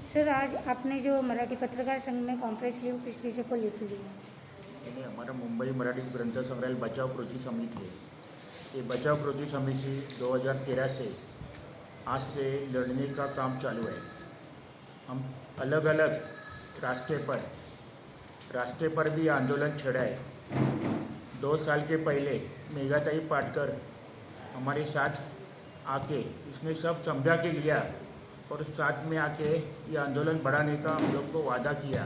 Sir, आज आपने जो मराठी पत्रकार संघ में कॉन्फ्रेंस ली, वो किस विषय को लेकर ली है? यानी हमारा मुंबई मराठी ग्रंथ संग्रहालय बचाव कृति समिति है। ये बचाव कृति समिति 2013 से आज से लड़ने का काम चालू है। हम अलग अलग रास्ते पर भी आंदोलन छेड़ा है। 2 साल के पहले मेघाताई पाटकर हमारे साथ आके इसमें सब समझा के लिया और साथ में आके ये आंदोलन बढ़ाने का हम लोग को वादा किया,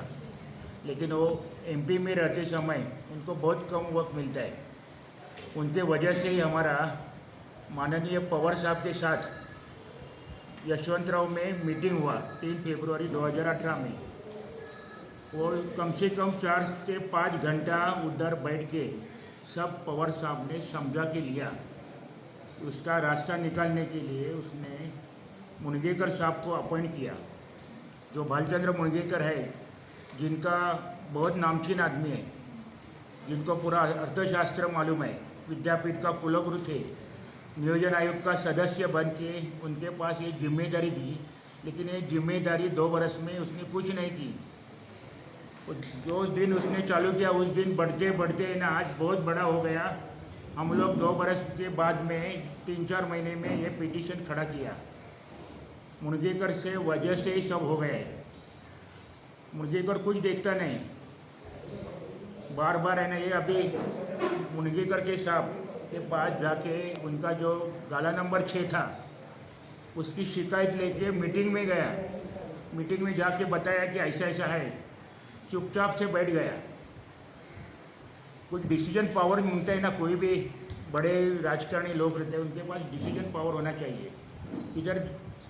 लेकिन वो एमपी में रहते समय उनको बहुत कम वक्त मिलता है। उनके वजह से ही हमारा माननीय पवार साहब के साथ यशवंतराव में मीटिंग हुआ 3 फरवरी 2018 में। वो कम से कम 4 से 5 घंटा उधर बैठ के सब पवार साहब ने समझा के लिया। उसका रास्ता निकालने के लिए उसने मुनगेकर साहब को अपॉइंट किया, जो भालचंद्र मुनगेकर है, जिनका बहुत नामचीन आदमी है, जिनको पूरा अर्थशास्त्र मालूम है, विद्यापीठ का कुलगुरु थे, नियोजन आयोग का सदस्य बन के उनके पास ये जिम्मेदारी दी, लेकिन ये जिम्मेदारी 2 वर्ष में उसने कुछ नहीं की। जो दिन उसने चालू किया उस दिन बढ़ते बढ़ते ना आज बहुत बड़ा हो गया। हम लोग 2 वर्ष के बाद में 3-4 महीने में ये पिटीशन खड़ा किया। मुनगेकर से वजह से ही सब हो गया है। मुनगेकर कुछ देखता नहीं, बार बार है ना, ये अभी मुनगेकर के साहब के पास जाके उनका जो गाला नंबर 6 था उसकी शिकायत लेके मीटिंग में गया। मीटिंग में जाके बताया कि ऐसा ऐसा है, चुपचाप से बैठ गया। कुछ डिसीजन पावर मिलता है ना, कोई भी बड़े राजकारणी लोग रहते हैं उनके पास डिसीजन पावर होना चाहिए। इधर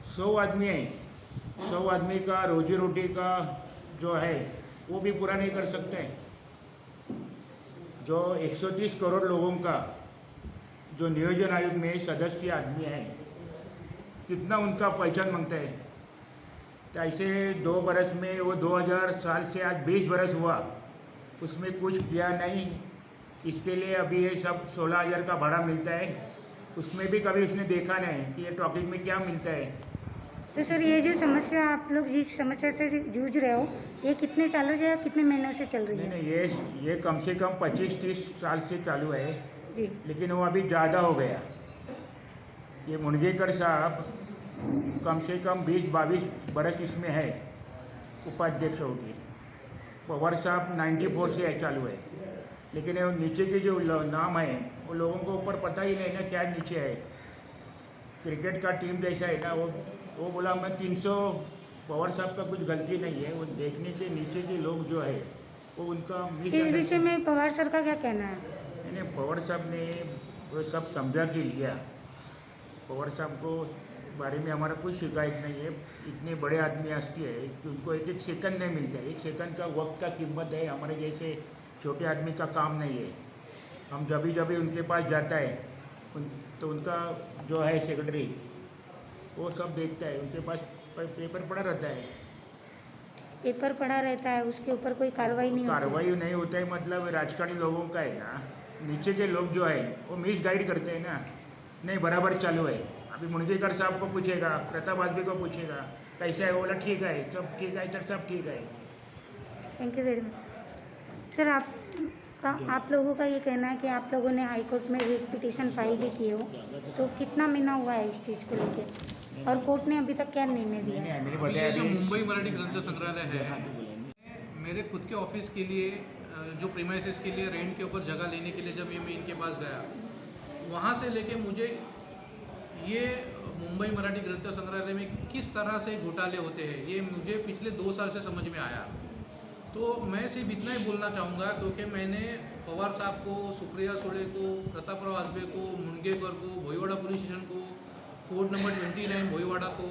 100 आदमी है, 100 आदमी का रोजी रोटी का जो है वो भी पूरा नहीं कर सकते। जो 130 करोड़ लोगों का जो नियोजन आयोग में सदस्य आदमी है, कितना उनका पहचान मांगता है। तो ऐसे 2 बरस में वो 2000 साल से आज 20 बरस हुआ, उसमें कुछ किया नहीं। इसके लिए अभी ये सब 16,000 का भाड़ा मिलता है, उसमें भी कभी उसने देखा नहीं कि ये टॉपिक में क्या मिलता है। तो सर, ये जो समस्या आप लोग जिस समस्या से जूझ रहे हो, ये कितने सालों से या कितने महीनों से चल रही है? नहीं, ये कम से कम 25-30 साल से चालू है जी। लेकिन वो अभी ज़्यादा हो गया। ये मुनगेकर साहब कम से कम 20-22 बरस इसमें है उपाध्यक्ष होगी। पवार साहब 94 से चालू है, लेकिन वो नीचे के जो नाम है वो लोगों को ऊपर पता ही नहीं ना क्या नीचे है। क्रिकेट का टीम जैसा है ना, वो बोला मैं 300। पवार साहब का कुछ गलती नहीं है, वो देखने के नीचे के लोग जो है वो उनका इस विषय में पवार सर का क्या कहना है? मैंने पवार साहब ने वो सब समझा के लिया। पवार साहब को बारे में हमारा कोई शिकायत नहीं है। इतने बड़े आदमी हस्ती है कि उनको 1-1 सेकंड नहीं मिलता है। 1 सेकंड का वक्त का कीमत है, हमारे जैसे छोटे आदमी का काम नहीं है। हम जब भी उनके पास जाता है तो उनका जो है सेक्रेटरी वो सब देखता है, उनके पास पेपर पड़ा रहता है। पेपर पड़ा रहता है, उसके ऊपर कोई कार्रवाई नहीं होती? कार्रवाई नहीं होता है मतलब राजकारणी लोगों का है ना, नीचे के लोग जो है वो मिस गाइड करते हैं ना। नहीं, बराबर चालू है। अभी मुनगेकर साहब को पूछेगा, प्रताप आदमी को पूछेगा कैसा है, वो बोला ठीक है, सब ठीक है, इधर सब ठीक है। Thank you very much. Sir, आप लोगों का ये कहना है कि आप लोगों ने हाई कोर्ट में एक पिटीशन फाइल भी की हो, तो कितना महीना हुआ है इस चीज़ को लेके, और कोर्ट ने अभी तक क्या निर्णय दिया? ये जो मुंबई मराठी ग्रंथ संग्रहालय है, मेरे खुद के ऑफिस के लिए जो प्रीमाइसेस के लिए रेंट के ऊपर जगह लेने के लिए जब मैं इनके पास गया, वहाँ से लेके मुझे ये मुंबई मराठी ग्रंथ संग्रहालय में किस तरह से घोटाले होते हैं ये मुझे पिछले 2 साल से समझ में आया। तो मैं सिर्फ इतना ही बोलना चाहूँगा, क्योंकि मैंने पवार साहब को, सुप्रिया सुळे को, प्रतापराव आजबे को, मुनगेकर को, भोईवाड़ा पुलिस स्टेशन को, कोर्ट नंबर 29 भोईवाड़ा को,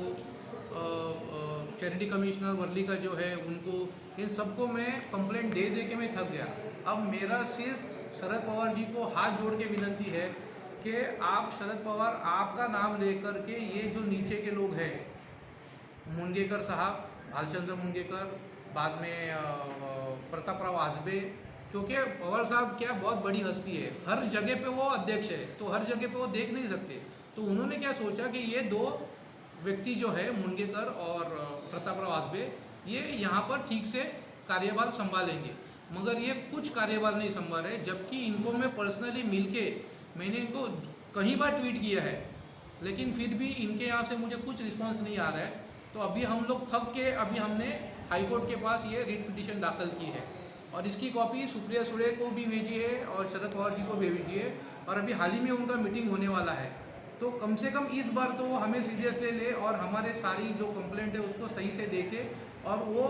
चैरिटी कमिश्नर वर्ली का जो है उनको, इन सबको मैं कंप्लेंट दे के मैं थक गया। अब मेरा सिर्फ शरद पवार जी को हाथ जोड़ के विनती है कि आप शरद पवार आपका नाम लेकर के ये जो नीचे के लोग हैं, मुनगेकर साहब, भालचंद्र मुनगेकर, बाद में प्रतापराव आजबे, क्योंकि पवार साहब क्या बहुत बड़ी हस्ती है, हर जगह पे वो अध्यक्ष है, तो हर जगह पे वो देख नहीं सकते। तो उन्होंने क्या सोचा कि ये 2 व्यक्ति जो है मुनगेकर और प्रतापराव आसबे, ये यहाँ पर ठीक से कार्यभार संभालेंगे, मगर ये कुछ कार्यभार नहीं संभाल रहे। जबकि इनको मैं पर्सनली मिलके मैंने इनको कई बार ट्वीट किया है, लेकिन फिर भी इनके यहाँ से मुझे कुछ रिस्पांस नहीं आ रहा है। तो अभी हम लोग थक के अभी हमने हाई कोर्ट के पास ये रिट पिटीशन दाखिल की है और इसकी कॉपी सुप्रिया सुळे को भी भेजी है और शरद पवार जी को भी भेजी है, और अभी हाल ही में उनका मीटिंग होने वाला है। तो कम से कम इस बार तो वो हमें सीरियसली ले और हमारे सारी जो कंप्लेंट है उसको सही से देखे, और वो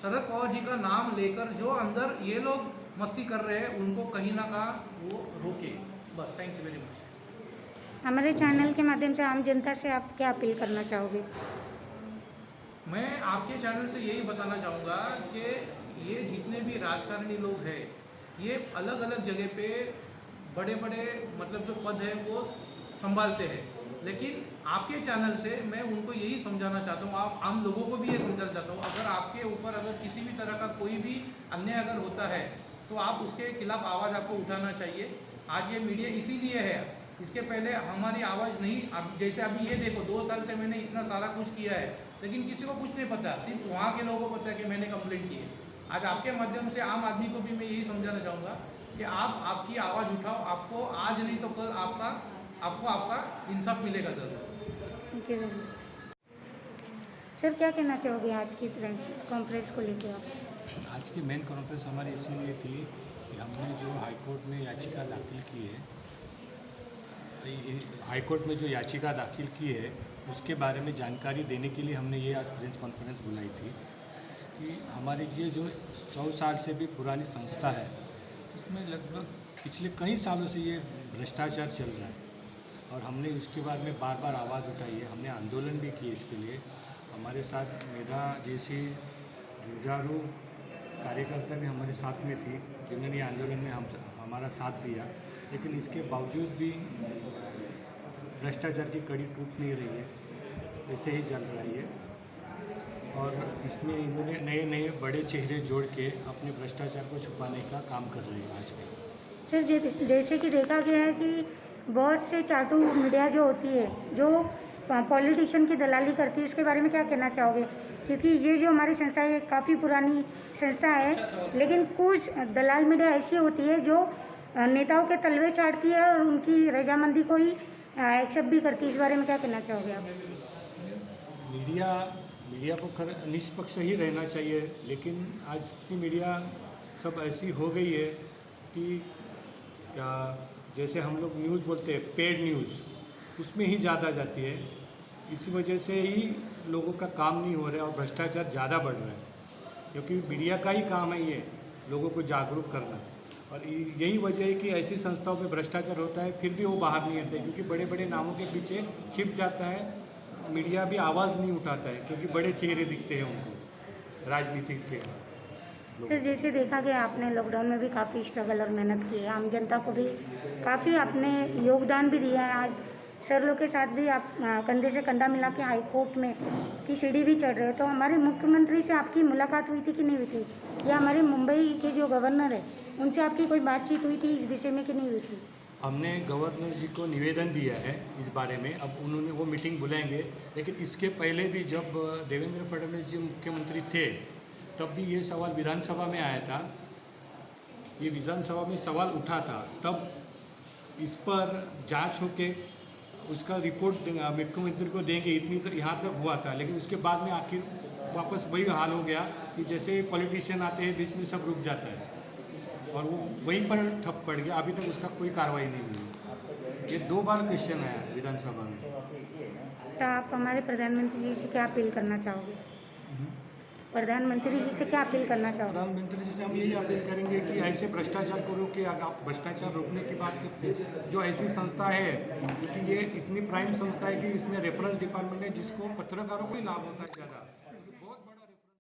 शरद पवार जी का नाम लेकर जो अंदर ये लोग मस्ती कर रहे हैं उनको कहीं ना कहीं वो रोके। बस, थैंक यू वेरी मच। हमारे चैनल के माध्यम से आम जनता से आप क्या अपील करना चाहोगे? मैं आपके चैनल से यही बताना चाहूँगा कि ये जितने भी राजकारणी लोग हैं, ये अलग अलग जगह पे बड़े बड़े मतलब जो पद है वो संभालते हैं, लेकिन आपके चैनल से मैं उनको यही समझाना चाहता हूँ, आप आम लोगों को भी ये समझाना चाहता हूँ, अगर आपके ऊपर अगर किसी भी तरह का कोई भी अन्याय अगर होता है तो आप उसके खिलाफ आवाज़ आपको उठाना चाहिए। आज ये मीडिया इसीलिए है, इसके पहले हमारी आवाज़ नहीं, अब जैसे अभी ये देखो 2 साल से मैंने इतना सारा कुछ किया है, लेकिन किसी को कुछ नहीं पता, सिर्फ वहाँ के लोगों को पता है कि मैंने कंप्लेंट की है। आज आपके माध्यम से आम आदमी को भी मैं यही समझाना चाहूँगा कि आप आपकी आवाज़ उठाओ, आपको आज नहीं तो कल आपका इंसाफ मिलेगा ज़रूर। Thank you very much. Sir, क्या कहना चाहोगे आज की प्रेस कॉन्फ्रेंस को लेकर आप? आज की मेन कॉन्फ्रेंस हमारी इसीलिए थी कि हमने जो हाईकोर्ट में याचिका दाखिल की है, हाईकोर्ट में जो याचिका दाखिल की है उसके बारे में जानकारी देने के लिए हमने ये आज प्रेस कॉन्फ्रेंस बुलाई थी कि हमारी ये जो 100 साल से भी पुरानी संस्था है उसमें लगभग पिछले कई सालों से ये भ्रष्टाचार चल रहा है, और हमने उसके बाद में बार बार आवाज़ उठाई है। हमने आंदोलन भी किए इसके लिए। हमारे साथ मेधा जैसी जुझारू कार्यकर्ता भी हमारे साथ में थी जिन्होंने आंदोलन में हमारा साथ दिया, लेकिन इसके बावजूद भी भ्रष्टाचार की कड़ी टूट नहीं रही है, ऐसे ही चल रही है। और इसमें इन्होंने नए नए बड़े चेहरे जोड़ के अपने भ्रष्टाचार को छुपाने का काम कर रहे हैं आज भी। सर, जैसे कि देखा गया है कि बहुत से चाटू मीडिया जो होती है, जो पॉलिटिशियन की दलाली करती है, उसके बारे में क्या कहना चाहोगे? क्योंकि ये जो हमारी संस्था है काफ़ी पुरानी संस्था है, लेकिन कुछ दलाल मीडिया ऐसी होती है जो नेताओं के तलवे चाटती है और उनकी रजामंदी को ही एक्सेप्ट भी करती है। इस बारे में क्या कहना चाहोगे आप? मीडिया को निष्पक्ष ही रहना चाहिए, लेकिन आज की मीडिया सब ऐसी हो गई है कि क्या जैसे हम लोग न्यूज़ बोलते हैं पेड न्यूज़, उसमें ही ज़्यादा जाती है। इसी वजह से ही लोगों का काम नहीं हो रहा है और भ्रष्टाचार ज़्यादा बढ़ रहा है, क्योंकि मीडिया का ही काम है ये लोगों को जागरूक करना। और यही वजह है कि ऐसी संस्थाओं में भ्रष्टाचार होता है फिर भी वो बाहर नहीं आते, क्योंकि बड़े बड़े नामों के पीछे छिप जाता है। मीडिया भी आवाज़ नहीं उठाता है क्योंकि बड़े चेहरे दिखते हैं उनको राजनीतिक के। सर, जैसे देखा गया आपने लॉकडाउन में भी काफ़ी स्ट्रगल और मेहनत की है, आम जनता को भी काफ़ी आपने योगदान भी दिया है। आज सर लोग के साथ भी आप कंधे से कंधा मिला के हाई कोर्ट में की सीढ़ी भी चढ़ रहे हैं। तो हमारे मुख्यमंत्री से आपकी मुलाकात हुई थी कि नहीं हुई थी, या हमारे मुंबई के जो गवर्नर है उनसे आपकी कोई बातचीत हुई थी इस विषय में कि नहीं हुई थी? हमने गवर्नर जी को निवेदन दिया है इस बारे में। अब उन्होंने वो मीटिंग बुलाएंगे, लेकिन इसके पहले भी जब देवेंद्र फडणवीस जी मुख्यमंत्री थे तब भी ये सवाल विधानसभा में आया था, ये विधानसभा में सवाल उठा था। तब इस पर जांच होके उसका रिपोर्ट मुख्यमंत्री को देंगे, इतनी तो यहाँ तक हुआ था। लेकिन उसके बाद में आखिर वापस वही हाल हो गया कि जैसे पॉलिटिशियन आते हैं बीच में सब रुक जाता है और वो वहीं पर ठप पड़ गया। अभी तक उसका कोई कार्रवाई नहीं हुई। ये 2 बार क्वेश्चन आया विधानसभा में। तो आप हमारे प्रधानमंत्री जी से क्या अपील करना चाहोगे? प्रधानमंत्री जी से क्या अपील करना चाहोगे? प्रधानमंत्री जी से हम यही अपील करेंगे कि ऐसे भ्रष्टाचार को रोके। आप भ्रष्टाचार रोकने की बात करते हैं, जो ऐसी संस्था है, क्योंकि ये इतनी प्राइम संस्था है कि इसमें रेफरेंस डिपार्टमेंट है जिसको पत्रकारों को ही लाभ होता है ज़्यादा।